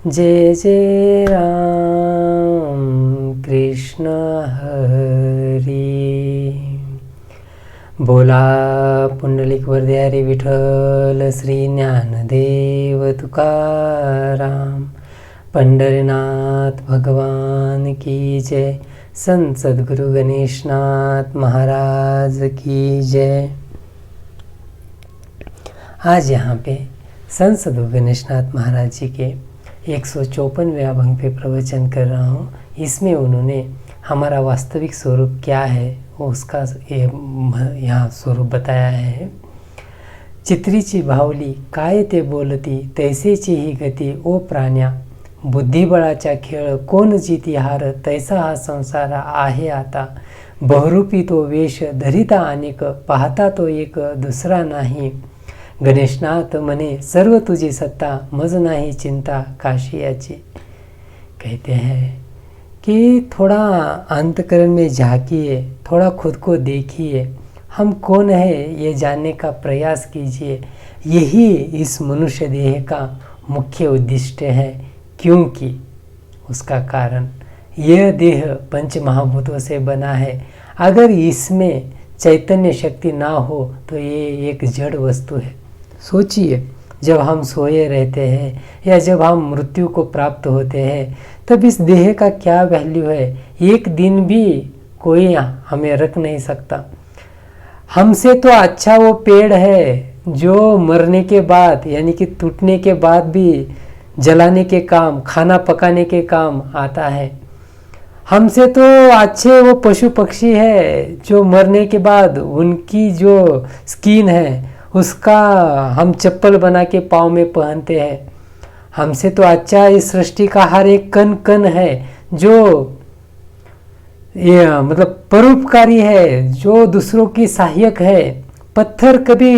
जय जय राम कृष्ण हरी। बोला पुंडलिक वरदे हरी विठ्ठल श्री ज्ञानदेव तुकाराम। पंढरीनाथ भगवान की जय। संत सद्गुरु गणेशनाथ महाराज की जय। आज यहाँ पे संत सद्गुरु गणेशनाथ महाराज जी के 154वें अभंग पे प्रवचन कर रहा हूँ। इसमें उन्होंने हमारा वास्तविक स्वरूप क्या है वो उसका यहाँ स्वरूप बताया है। चित्रीची भावली काय ते बोलती तैसेची ही गती ओ प्राण्या। बुद्धिबळाचा खेळ कोण जिती हार तैसा हा संसार आहे आता। बहुरूपी तो वेश धरिता अनेक पाहता तो एक दुसरा नाही। गणेशनाथ मने सर्व तुझी सत्ता मज नाही चिंता काशियाची। कहते हैं कि थोड़ा अंतकरण में झांकिए, थोड़ा खुद को देखिए, हम कौन है ये जानने का प्रयास कीजिए। यही इस मनुष्य देह का मुख्य उद्देश्य है, क्योंकि उसका कारण यह देह पंच महाभूतों से बना है। अगर इसमें चैतन्य शक्ति ना हो तो ये एक जड़ वस्तु है। सोचिए, जब हम सोए रहते हैं या जब हम मृत्यु को प्राप्त होते हैं तब इस देह का क्या वैल्यू है। एक दिन भी कोई हमें रख नहीं सकता। हमसे तो अच्छा वो पेड़ है जो मरने के बाद यानी कि टूटने के बाद भी जलाने के काम, खाना पकाने के काम आता है। हमसे तो अच्छे वो पशु पक्षी है जो मरने के बाद उनकी जो स्किन है उसका हम चप्पल बना के पाँव में पहनते हैं। हमसे तो अच्छा इस सृष्टि का हर एक कण कण है जो ये मतलब परोपकारी है, जो दूसरों की सहायक है। पत्थर कभी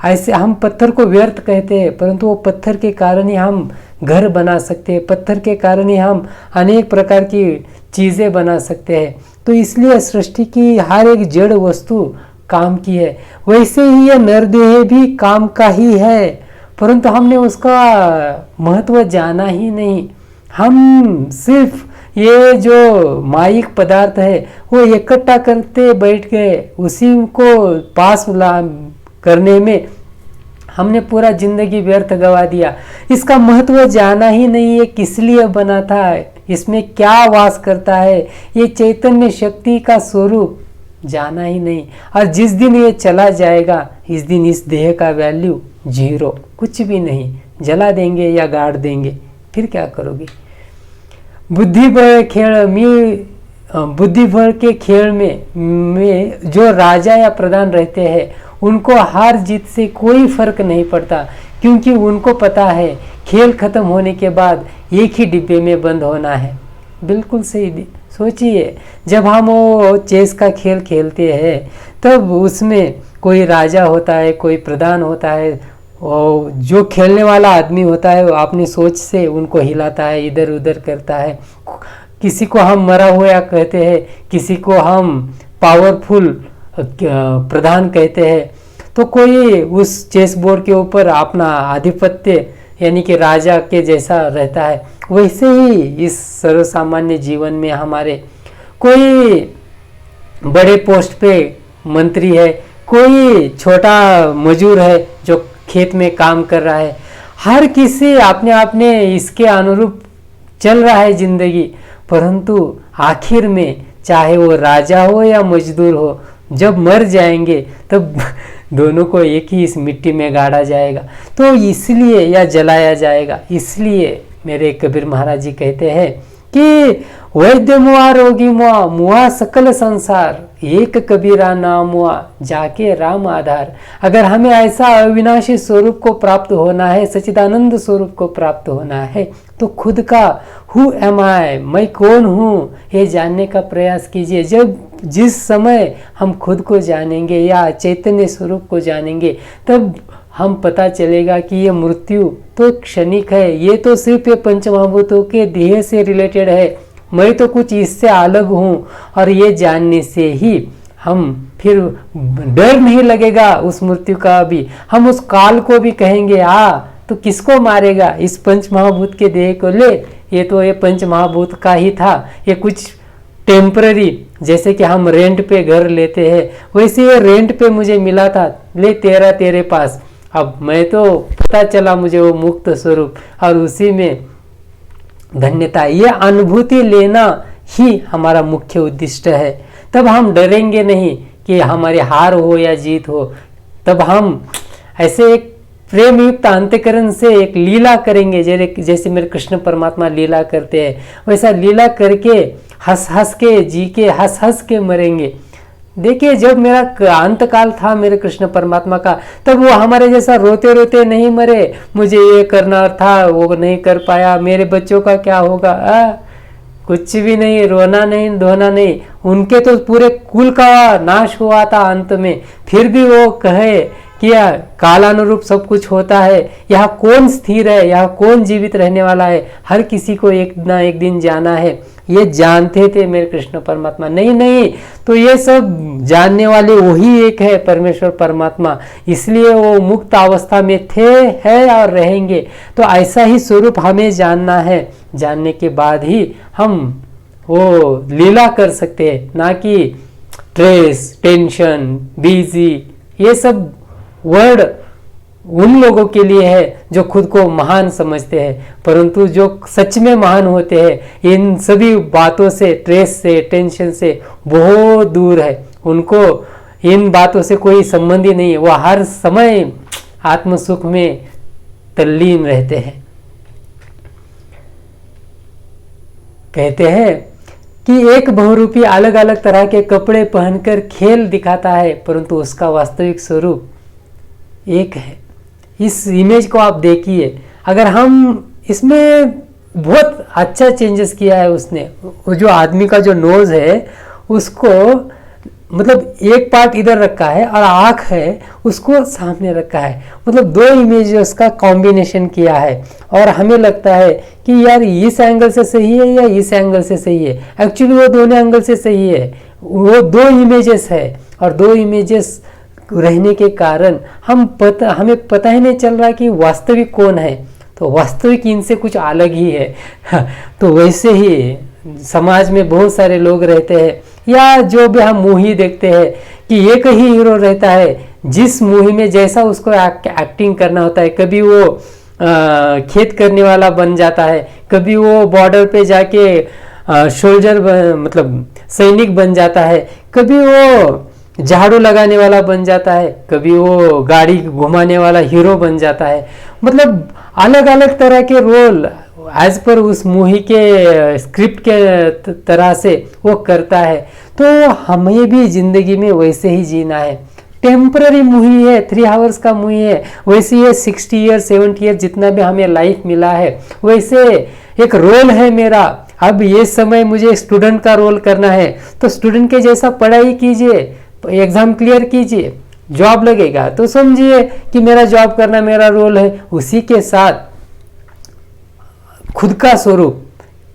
ऐसे हम पत्थर को व्यर्थ कहते हैं, परंतु वो पत्थर के कारण ही हम घर बना सकते हैं, पत्थर के कारण ही हम अनेक प्रकार की चीज़ें बना सकते हैं। तो इसलिए सृष्टि की हर एक जड़ वस्तु काम की है। वैसे ही यह नरदेह भी काम का ही है, परंतु हमने उसका महत्व जाना ही नहीं। हम सिर्फ ये जो माइक पदार्थ है वो इकट्ठा करते बैठ गए, उसी को पास करने में हमने पूरा जिंदगी व्यर्थ गवा दिया। इसका महत्व जाना ही नहीं है, किस लिए बना था, इसमें क्या वास करता है, ये चैतन्य शक्ति का स्वरूप जाना ही नहीं। और जिस दिन ये चला जाएगा इस दिन इस देह का वैल्यू जीरो, कुछ भी नहीं। जला देंगे या गाड़ देंगे, फिर क्या करोगे। बुद्धिबल के खेल में जो राजा या प्रधान रहते हैं उनको हार जीत से कोई फर्क नहीं पड़ता, क्योंकि उनको पता है खेल खत्म होने के बाद एक ही डिब्बे में बंद होना है। बिल्कुल सही। सोचिए, जब हम वो चेस का खेल खेलते हैं तब उसमें कोई राजा होता है, कोई प्रधान होता है, और जो खेलने वाला आदमी होता है वो अपनी सोच से उनको हिलाता है, इधर उधर करता है। किसी को हम मरा हुआ कहते हैं, किसी को हम पावरफुल प्रधान कहते हैं। तो कोई उस चेस बोर्ड के ऊपर अपना आधिपत्य यानी कि राजा के जैसा रहता है। वैसे ही इस सर्वसामान्य जीवन में हमारे कोई बड़े पोस्ट पे मंत्री है, कोई छोटा मजदूर है जो खेत में काम कर रहा है। हर किसी अपने अपने इसके अनुरूप चल रहा है जिंदगी, परंतु आखिर में चाहे वो राजा हो या मजदूर हो, जब मर जाएंगे तब दोनों को एक ही इस मिट्टी में गाड़ा जाएगा। तो इसलिए या जलाया जाएगा। इसलिए मेरे कबीर महाराज जी कहते हैं कि वैद्य मुआ रोगी मुआ मुआ सकल संसार, एक कबीरा नाम मुआ जाके राम आधार। अगर हमें ऐसा अविनाशी स्वरूप को प्राप्त होना है, सच्चिदानंद स्वरूप को प्राप्त होना है, तो खुद का हु एम आई, मैं कौन हूँ, ये जानने का प्रयास कीजिए। जिस समय हम खुद को जानेंगे या चैतन्य स्वरूप को जानेंगे तब हम पता चलेगा कि ये मृत्यु तो क्षणिक है, ये तो सिर्फ ये पंचमहाभूतों के देह से रिलेटेड है, मैं तो कुछ इससे अलग हूँ। और ये जानने से ही हम फिर डर नहीं लगेगा उस मृत्यु का भी। हम उस काल को भी कहेंगे तो किसको मारेगा? इस पंच महाभूत के देह को ले, ये तो ये पंच महाभूत का ही था, ये कुछ टेम्पररी, जैसे कि हम रेंट पे घर लेते हैं वैसे ये रेंट पे मुझे मिला था, ले तेरा तेरे पास। अब मैं तो पता चला मुझे वो मुक्त स्वरूप और उसी में धन्यता, ये अनुभूति लेना ही हमारा मुख्य उद्देश्य है। तब हम डरेंगे नहीं कि हमारी हार हो या जीत हो, तब हम ऐसे एक प्रेम युक्त अंतःकरण से एक लीला करेंगे, जैसे मेरे कृष्ण परमात्मा लीला करते हैं, वैसा लीला करके हंस हंस के जी के हंस हंस के मरेंगे। देखिए जब मेरा अंतकाल था मेरे कृष्ण परमात्मा का, तब वो हमारे जैसा रोते रोते नहीं मरे, मुझे ये करना था वो नहीं कर पाया, मेरे बच्चों का क्या होगा, कुछ भी नहीं, रोना नहीं धोना नहीं। उनके तो पूरे कुल का नाश हुआ था अंत में, फिर भी वो कहे कि कालानुरूप सब कुछ होता है, यहाँ कौन स्थिर है, यहाँ कौन जीवित रहने वाला है, हर किसी को एक ना एक दिन जाना है। ये जानते थे मेरे कृष्ण परमात्मा। नहीं तो ये सब जानने वाले वही एक है, परमेश्वर परमात्मा, इसलिए वो मुक्त अवस्था में थे, है और रहेंगे। तो ऐसा ही स्वरूप हमें जानना है, जानने के बाद ही हम वो लीला कर सकते हैं, ना कि स्ट्रेस, टेंशन, बिजी, ये सब वर्ड उन लोगों के लिए है जो खुद को महान समझते हैं, परंतु जो सच में महान होते हैं इन सभी बातों से, स्ट्रेस से, टेंशन से बहुत दूर है, उनको इन बातों से कोई संबंध ही नहीं है, वो हर समय आत्म सुख में तल्लीन रहते हैं। कहते हैं कि एक बहुरूपी अलग अलग तरह के कपड़े पहनकर खेल दिखाता है, परंतु उसका वास्तविक स्वरूप एक है। इस इमेज को आप देखिए, अगर हम इसमें बहुत अच्छा चेंजेस किया है उसने, वो जो आदमी का जो नोज है उसको मतलब एक पार्ट इधर रखा है और आँख है उसको सामने रखा है, मतलब दो इमेजेस का कॉम्बिनेशन किया है। और हमें लगता है कि यार इस एंगल से सही है या इस एंगल से सही है, एक्चुअली वो दोनों एंगल से सही है, वो दो इमेजेस है। और दो इमेजेस रहने के कारण हमें पता ही नहीं चल रहा कि वास्तविक कौन है, तो वास्तविक इनसे कुछ अलग ही है। तो वैसे ही समाज में बहुत सारे लोग रहते हैं, या जो भी हम मूवी देखते हैं कि एक ही हीरो रहता है, जिस मूवी में जैसा उसको एक्टिंग करना होता है, कभी वो खेत करने वाला बन जाता है, कभी वो बॉर्डर पे जाके सोल्जर मतलब सैनिक बन जाता है, कभी वो झाड़ू लगाने वाला बन जाता है, कभी वो गाड़ी घुमाने वाला हीरो बन जाता है। मतलब अलग अलग तरह के रोल एज पर उस मूवी के स्क्रिप्ट के तरह से वो करता है। तो हमें भी जिंदगी में वैसे ही जीना है। टेम्पररी मूवी है, 3 आवर्स का मूवी है, वैसे ये 60 ईयर 70 ईयर जितना भी हमें लाइफ मिला है, वैसे एक रोल है मेरा। अब ये समय मुझे स्टूडेंट का रोल करना है, तो स्टूडेंट के जैसा पढ़ाई कीजिए, एग्जाम क्लियर कीजिए, जॉब लगेगा तो समझिए कि मेरा जॉब करना मेरा रोल है। उसी के साथ खुद का स्वरूप,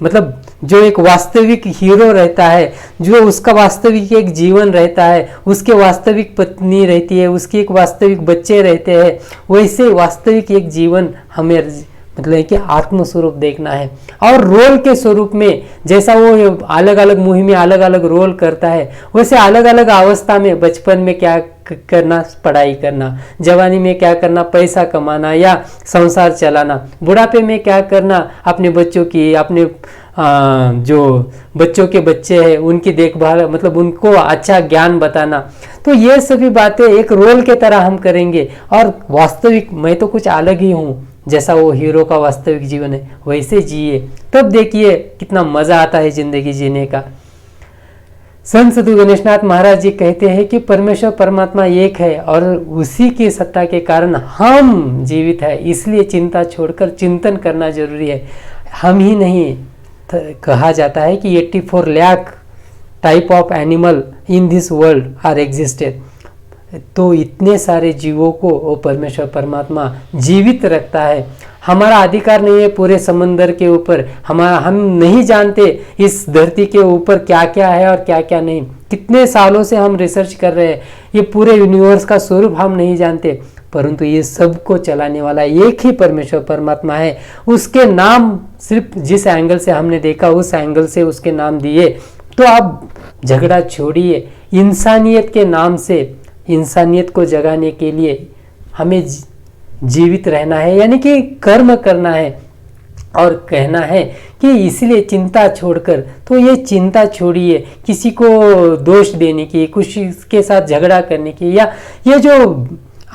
मतलब जो एक वास्तविक हीरो रहता है, जो उसका वास्तविक एक जीवन रहता है, उसके वास्तविक पत्नी रहती है, उसके एक वास्तविक बच्चे रहते हैं, वैसे वास्तविक एक जीवन हमें मतलब कि आत्म स्वरूप देखना है। और रोल के स्वरूप में जैसा वो अलग अलग मूवी में अलग अलग रोल करता है, वैसे अलग अलग अवस्था में, बचपन में क्या करना, पढ़ाई करना, जवानी में क्या करना, पैसा कमाना या संसार चलाना, बुढ़ापे में क्या करना, अपने बच्चों की, अपने जो बच्चों के बच्चे हैं उनकी देखभाल, मतलब उनको अच्छा ज्ञान बताना। तो ये सभी बातें एक रोल के तरह हम करेंगे। और वास्तविक मैं तो कुछ अलग ही हूँ, जैसा वो हीरो का वास्तविक जीवन है वैसे जिए, तब देखिए कितना मजा आता है जिंदगी जीने का। संत सद्गुरु गणेशनाथ महाराज जी कहते हैं कि परमेश्वर परमात्मा एक है और उसी की सत्ता के कारण हम जीवित है, इसलिए चिंता छोड़कर चिंतन करना जरूरी है। हम ही नहीं, कहा जाता है कि 84 lakh type of animal in this world are existed. तो इतने सारे जीवों को वो परमेश्वर परमात्मा जीवित रखता है। हमारा अधिकार नहीं है पूरे समंदर के ऊपर, हम नहीं जानते इस धरती के ऊपर क्या क्या है और क्या क्या नहीं। कितने सालों से हम रिसर्च कर रहे हैं, ये पूरे यूनिवर्स का स्वरूप हम नहीं जानते, परंतु ये सबको चलाने वाला एक ही परमेश्वर परमात्मा है। उसके नाम सिर्फ जिस एंगल से हमने देखा उस एंगल से उसके नाम दिए। तो आप झगड़ा छोड़िए, इंसानियत के नाम से इंसानियत को जगाने के लिए हमें जीवित रहना है, यानी कि कर्म करना है और कहना है कि इसलिए चिंता छोड़कर, तो ये चिंता छोड़िए किसी को दोष देने की, किसी के साथ झगड़ा करने की, या ये जो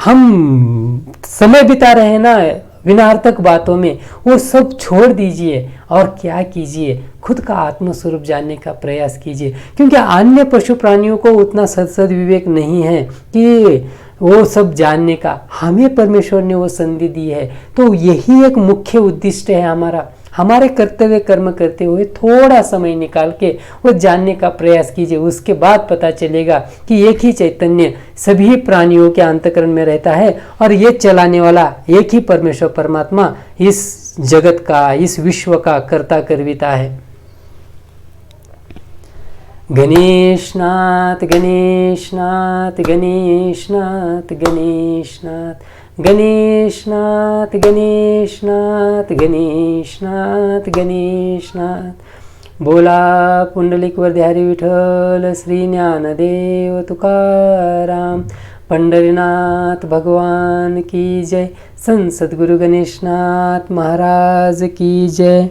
हम समय बिता रहे हैं ना विनार्थक बातों में, वो सब छोड़ दीजिए और क्या कीजिए, खुद का आत्मस्वरूप जानने का प्रयास कीजिए। क्योंकि अन्य पशु प्राणियों को उतना सद्विवेक नहीं है कि वो सब जानने का, हमें परमेश्वर ने वो संधि दी है। तो यही एक मुख्य उद्देश्य है हमारा, हमारे कर्तव्य कर्म करते हुए थोड़ा समय निकाल के वो जानने का प्रयास कीजिए। उसके बाद पता चलेगा कि एक ही चैतन्य सभी प्राणियों के अंतःकरण में रहता है और ये चलाने वाला एक ही परमेश्वर परमात्मा इस जगत का, इस विश्व का कर्ता कर्विता है। गणेशनाथ गणेशनाथ गणेशनाथ गणेशनाथ गणेशनाथ गणेशनाथ गणेशनाथ गणेशनाथ। बोला पुंडलिक वरदारी विठ्ठल श्री ज्ञानदेव तुकाराम। पंढरीनाथ भगवान की जय। संत सद्गुरु गणेशनाथ महाराज की जय।